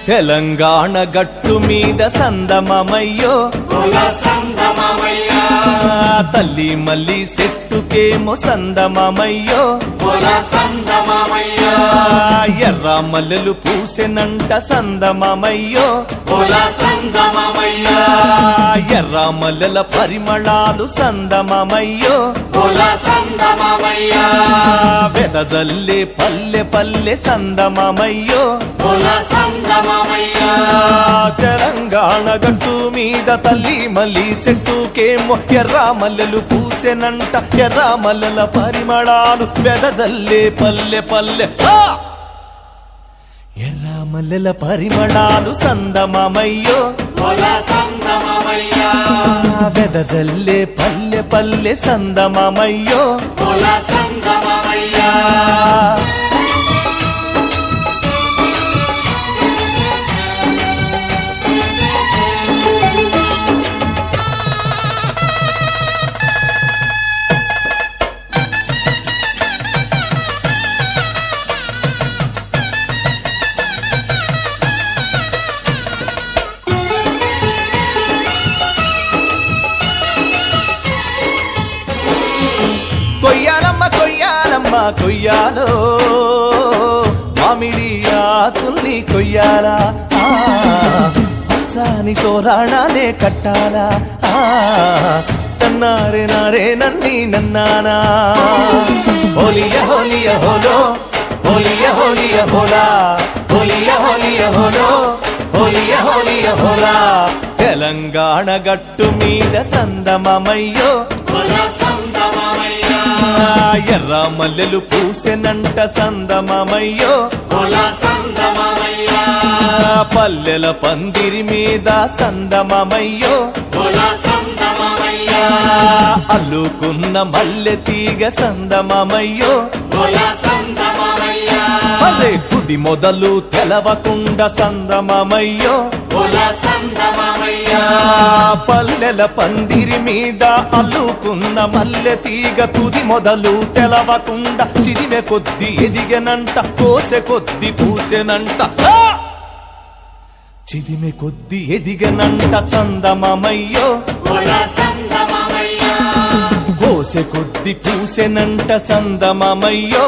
తెలంగాణ గట్టు మీద సందమమయ్యో తల్లి మల్లి చెట్టుకేమో సందమమయ్యో ఎర్ర మల్లెలు పూసెనంట సందమమయ్యో ఎర్ర మల్లెల పరిమళాలు సందమమయ్యో వెదజల్లే పల్లె పల్లె సందమమయ్యో తెలంగాణ గట్టు మీద తల్లి మల్లి చెట్టుకేమో ఎర్ర మల్లెలు పూసెనంట ఎర్ర మల్లెల పరిమళాలు వెదజల్లే పల్లె పల్లె ఎర్ర మల్లెల పరిమళాలు సందమమయ్యో వెదజల్లే పల్లె పల్లె సందమమయ్యో కొయ్యాలమ్మ కొయ్యాలమ్మ కొయ్యాలో మామిడి ఆకుల్ని కొయ్యాలా పచ్చాని తోరాణాలే కట్టాలా తన్నారే నారే నన్ని నన్నానా హోలియ హోలియ హోలో హోలియ హోలియ హోలా హోలియ హోలియ హోలో హోలియ హోలియ హోలా తెలంగాణ గట్టు మీద సందమమయ్యో ఎర్ర మల్లెలు పూసెనంట సందమమయ్యో పల్లెల పందిరి మీద సందమమయ్యో అల్లుకున్న మల్లె తీగ సందమమయ్యో అరే తుది మొదలు తెలవకుండా సందమమయ్యో పల్లెల పందిరి మీద అల్లుకున్న మల్లె తీగ తుది మొదలు తెలవకుండా చిదిమె కొద్ది ఎదిగనంట కోసె కొద్ది పూసెనంట చిదిమె కొద్ది ఎదిగనంట చందమమయ్యో కోసె కొద్ది పూసెనంట సందమమయ్యో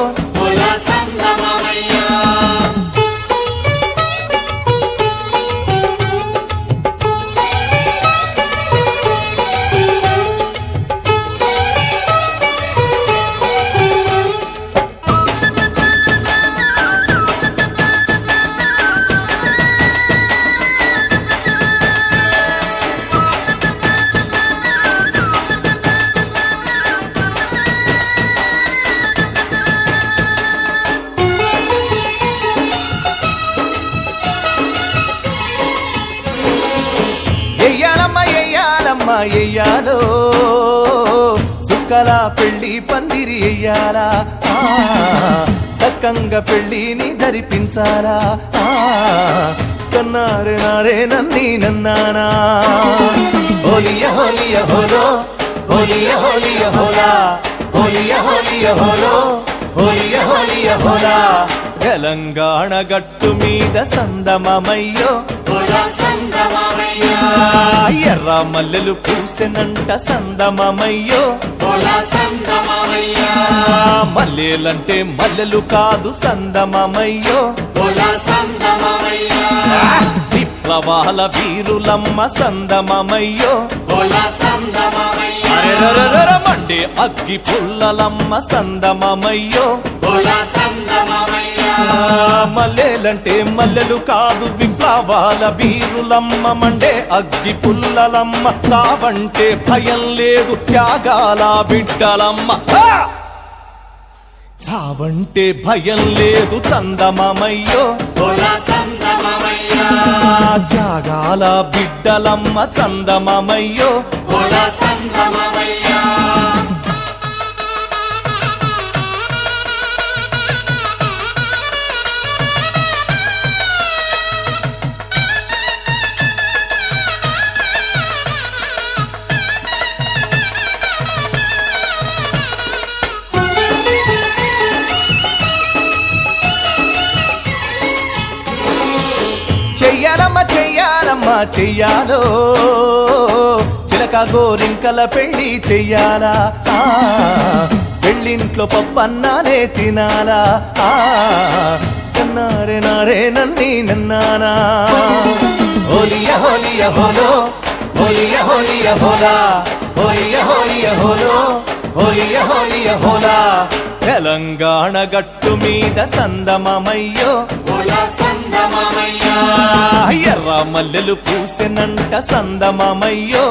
ఎయ్యాలో సుక్కల పెళ్లి పందిరి ఎయ్యాలా చక్కంగా పెళ్లిని జరిపించాలా కన్నారే నారే నన్ని నన్నానా హోలియ హోలియ హోలో హోలియ హోలియ హోలా హోలియ హోలియ హోలో హోలియ హోలియ హోలా తెలంగాణ గట్టు మీద సందమమయ్యో ఎర్ర మల్లెలు పూసెనంట సందమమయ్యో మల్లెలంటే మల్లెలు కాదు సందమమయ్యో విప్లవాల వీరులమ్మ సందమమయ్యో మండే అగ్గి పుల్లలమ్మ సందమమయ్యో మల్లెలంటే మల్లెలు కాదు విప్లవాల వీరులమ్మ మండే అగ్గి పుల్లలమ్మ చావంటే భయం లేదు త్యాగాల బిడ్డలమ్మ చావంటే భయం లేదు చందమమయ్యో త్యాగాల బిడ్డలమ్మ చందమమయ్యో చెయ్యాలమ్మ చెయ్యాలమ్మ చెయ్యాలో చిలక గోరింకల పెళ్ళి చెయ్యాలా పెళ్ళింట్లో పప్పన్నానే తినాలా కన్నారే నారే నన్ని నన్నానా హోలియ హోలియ హోలో హోలియ హోలియ హోలా హోలియ హోలియ హోలో హోలియ హోలియ హోలా తెలంగాణ గట్టు మీద సందమమయ్యో ఎర్ర మల్లెలు పూసెనంట సందమమయ్యో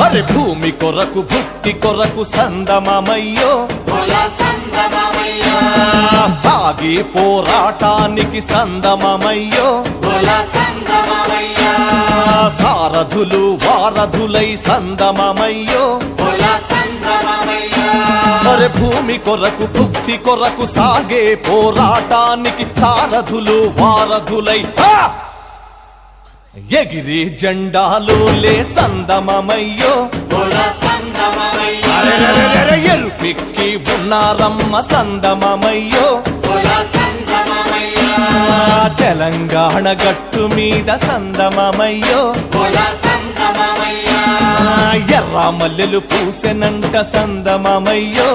అరే భూమి కొరకు భుక్తి కొరకు సందమమయ్యో సాగి పోరాటానికి సందమమయ్యో సారథులు వారధులై సందమమయ్యో అరే భూమి కొరకు భుక్తి కొరకు సాగే పోరాటానికి సారథులు వారధులై ఎగిరి జెండాలులే సందమమయ్యో ఎరుపెక్కి ఉన్నారమ్మ సందమమయ్యో తెలంగాణ గట్టు మీద సందమమయ్యో ఎర్ర మల్లెలు పూసెనంట సందమమయ్యో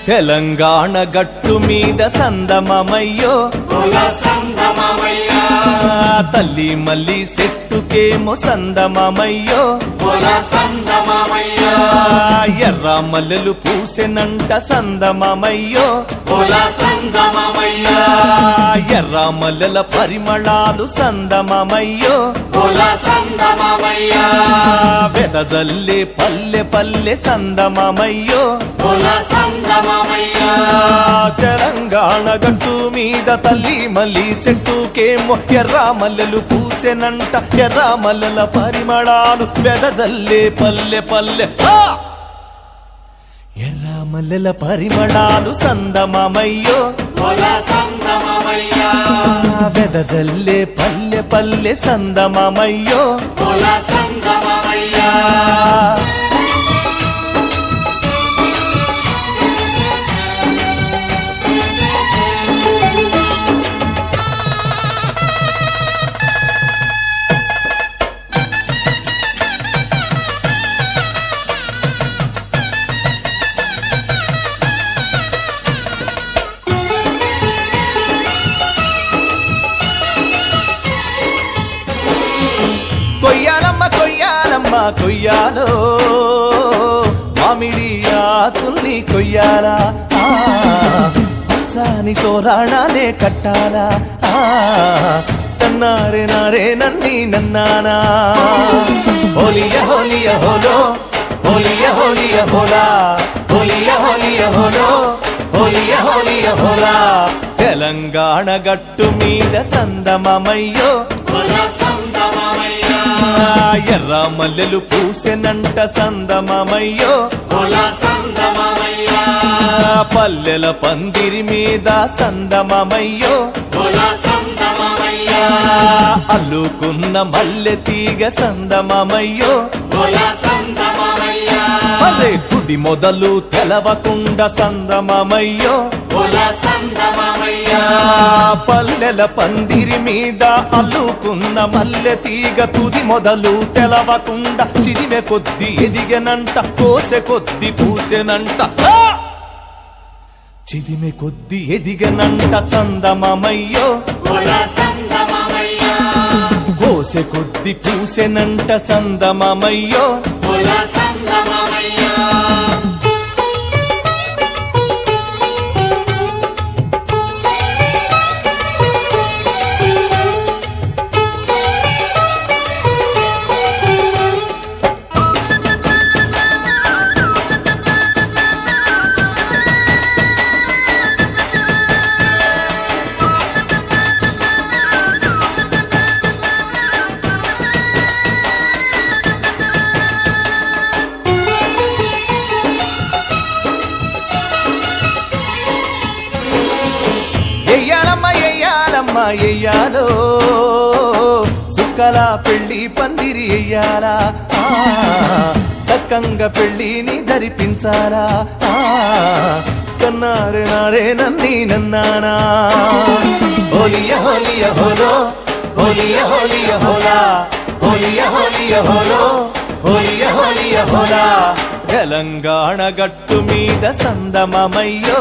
తెలంగాణ గట్టు మీద సందమమయ్యో తల్లి మల్లి చెట్టుకేమో సందమమయ్యో ఎర్ర మల్లెలు పూసెనంట సందమమయ్యో ఎర్ర మల్లెల పరిమళాలు సందమమయ్యో వెదజల్లే పల్లె పల్లె సందమమయ్యో తెలంగాణ గట్టు మీద తల్లి మల్లి చెట్టుకేమో ఎర్ర మల్లెలు పూసెనంట ఎర్ర మల్లెల పరిమళాలు వెదజల్లే పల్లె పల్లె ఎర్ర మల్లెల పరిమళాలు సందమమయ్యో వెదజల్లే పల్లె పల్లె సందమమయ్యో కొయ్యాలమ్మ కొయ్యాలమ్మ కొయ్యాలో మామిడి ఆకుల్ని కొయ్యాలా పచ్చాని తోరాణాలే కట్టాలా తన్నారే నారే నన్ని నన్నానా హోలియ హోలియ హోలో హోలియ హోలియ హోలా హోలియ హోలియ హోలో హోలియ హోలియ హోలా తెలంగాణ గట్టు మీద సందమమయ్యో ఎర్ర మల్లెలు పూసెనంట సందమమయ్యో పల్లెల పందిరి మీద సందమమయ్యో అల్లుకున్న మల్లె తీగ సందమమయ్యో అరే తుది మొదలు తెలవకుండ సందమమయ్యో పల్లెల పందిరి మీద అల్లుకున్న మల్లె తీగ తుది మొదలు తెలవకుండా చిదిమె కొద్ది ఎదిగనంట కోసె కొద్ది పూసెనంట చిదిమె కొద్ది ఎదిగనంట చందమమయ్యో కోసె కొద్ది పూసెనంట సందమమయ్యో ఎయ్యాలో సుక్కల పెళ్లి పందిరి ఎయ్యాలా చక్కంగా పెళ్లిని జరిపించాలా కన్నారే నారే నన్ని నన్నానా హోలియ హోలియ హోలో హోలియ హోలియ హోలా హోలియ హోలియ హోలో హోలియ హోలియ హోలా తెలంగాణ గట్టు మీద సందమమయ్యో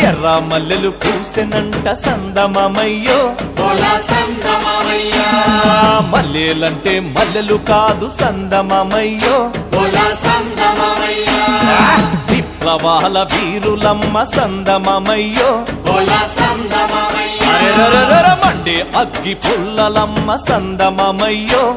ఎర్ర మల్లెలు పూసెనంట సందమమయ్యో మల్లెలంటే మల్లెలు కాదు సందమమయ్యో విప్లవాల వీరులమ్మ సందమమయ్యో మండే అగ్గి పుల్లలమ్మ సందమమయ్యో